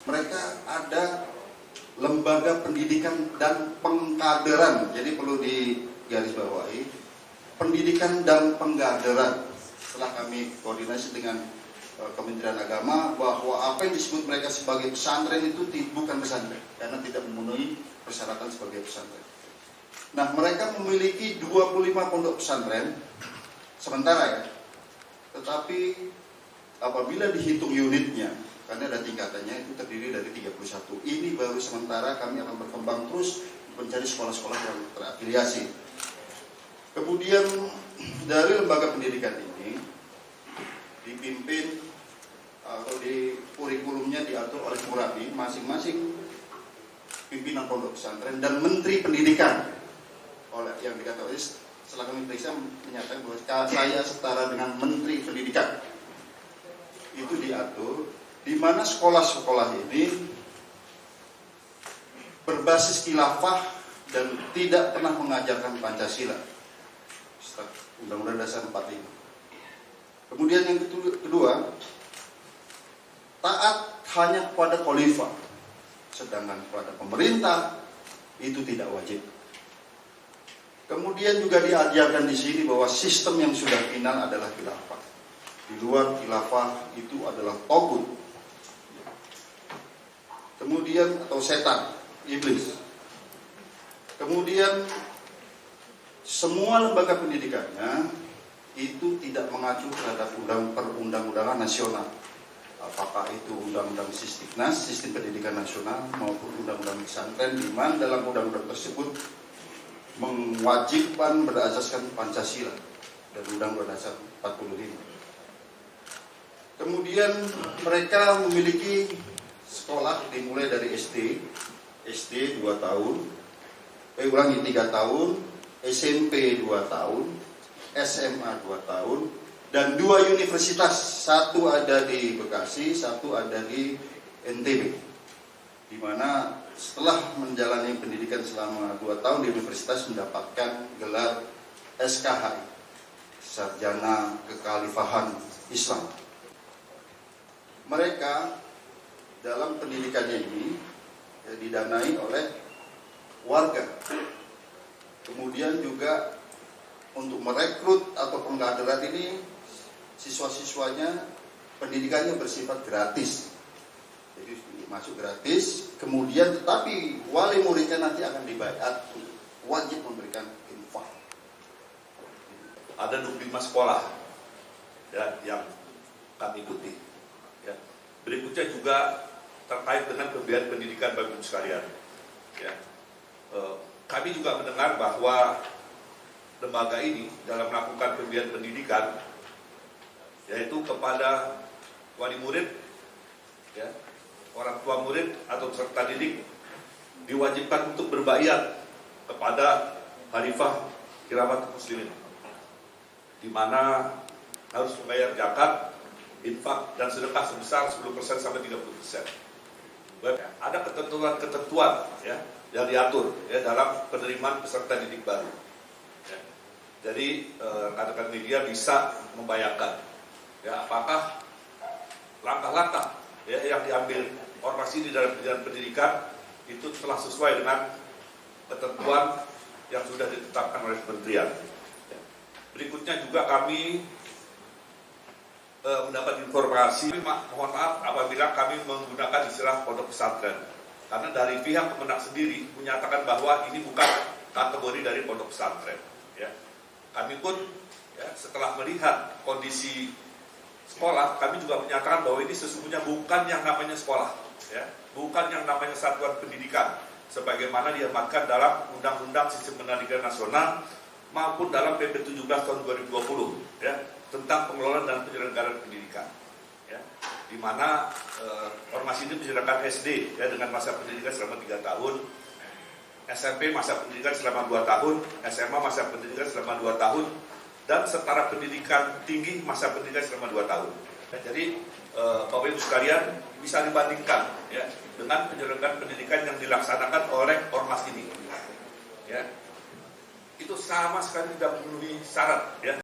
mereka ada lembaga pendidikan dan pengkaderan. Jadi perlu digarisbawahi, pendidikan dan pengkaderan. Setelah kami koordinasi dengan Kementerian Agama bahwa apa yang disebut mereka sebagai pesantren itu bukan pesantren karena tidak memenuhi persyaratan sebagai pesantren. Nah, mereka memiliki 25 pondok pesantren sementara ya. Tetapi apabila dihitung unitnya, karena ada tingkatannya, itu terdiri dari 31. Ini baru sementara, kami akan berkembang terus mencari sekolah-sekolah yang terafiliasi. Kemudian dari lembaga pendidikan ini dipimpin atau di kurikulumnya diatur oleh murabi masing-masing pimpinan pondok pesantren dan menteri pendidikan. Oleh yang dikatakan setelah kami periksa menyatakan bahwa saya setara dengan menteri pendidikan. Itu diatur di mana sekolah-sekolah ini berbasis khilafah dan tidak pernah mengajarkan Pancasila. Undang-Undang Dasar 45. Kemudian yang kedua, taat hanya kepada khalifah, sedangkan kepada pemerintah itu tidak wajib. Kemudian juga diajarkan di sini bahwa sistem yang sudah final adalah khilafah. Di luar khilafah itu adalah tagut. Kemudian atau setan, iblis. Kemudian semua lembaga pendidikannya itu tidak mengacu terhadap perundang-undangan nasional. Apakah itu undang-undang Sistiknas, Sistem Pendidikan Nasional, maupun undang-undang pesantren, di mana dalam undang-undang tersebut mewajibkan berdasarkan Pancasila dan Undang-Undang Dasar 45. Kemudian mereka memiliki sekolah dimulai dari SD 2 tahun, 3 tahun, SMP 2 tahun, SMA 2 tahun, dan 2 universitas, satu ada di Bekasi, satu ada di NTB, di mana setelah menjalani pendidikan selama 2 tahun di universitas mendapatkan gelar SKHI, Sarjana Kekhalifahan Islam. Mereka dalam pendidikannya ini didanai oleh warga. Kemudian juga untuk merekrut atau pengkaderan ini siswa-siswanya pendidikannya bersifat gratis. Jadi masuk gratis, kemudian tetapi wali muridnya nanti akan dibayar, wajib memberikan infak. Ada 25 sekolah ya, yang kami ikuti. Ya. Berikutnya juga terkait dengan pembiayaan pendidikan bagi ibu sekalian. Ya. Kami juga mendengar bahwa lembaga ini dalam melakukan pembiayaan pendidikan, yaitu kepada wali murid, ya, orang tua murid atau peserta didik diwajibkan untuk berbayar kepada Khalifah Khilafah Muslimin, di mana harus membayar zakat, infak, dan sedekah sebesar 10% sampai 30%. Ada ketentuan-ketentuan ya, yang diatur ya, dalam penerimaan peserta didik baru. Ya. Jadi rekan-rekan media bisa membayangkan ya, apakah langkah-langkah ya, yang diambil ormas ini dalam pendidikan itu telah sesuai dengan ketentuan yang sudah ditetapkan oleh kementerian. Ya. Berikutnya juga kami mendapat informasi, mohon maaf apabila kami menggunakan istilah pondok pesantren, karena dari pihak Kemenak sendiri menyatakan bahwa ini bukan kategori dari pondok pesantren. Ya. Kami pun ya, setelah melihat kondisi sekolah, kami juga menyatakan bahwa ini sesungguhnya bukan yang namanya sekolah, ya, bukan yang namanya satuan pendidikan, sebagaimana diamatkan dalam Undang-Undang Sistem Pendidikan Nasional maupun dalam PP 17 tahun 2020, ya, tentang pengelolaan dan penyelenggaraan pendidikan, ya, di mana ormas ini menyediakan SD ya, dengan masa pendidikan selama 3 tahun, SMP masa pendidikan selama 2 tahun, SMA masa pendidikan selama 2 tahun, dan setara pendidikan tinggi masa pendidikan selama 2 tahun. Ya, jadi Bapak Ibu sekalian bisa dibandingkan ya, dengan penyelenggaraan pendidikan yang dilaksanakan oleh ormas ini. Ya, itu sama sekali tidak memenuhi syarat. Ya.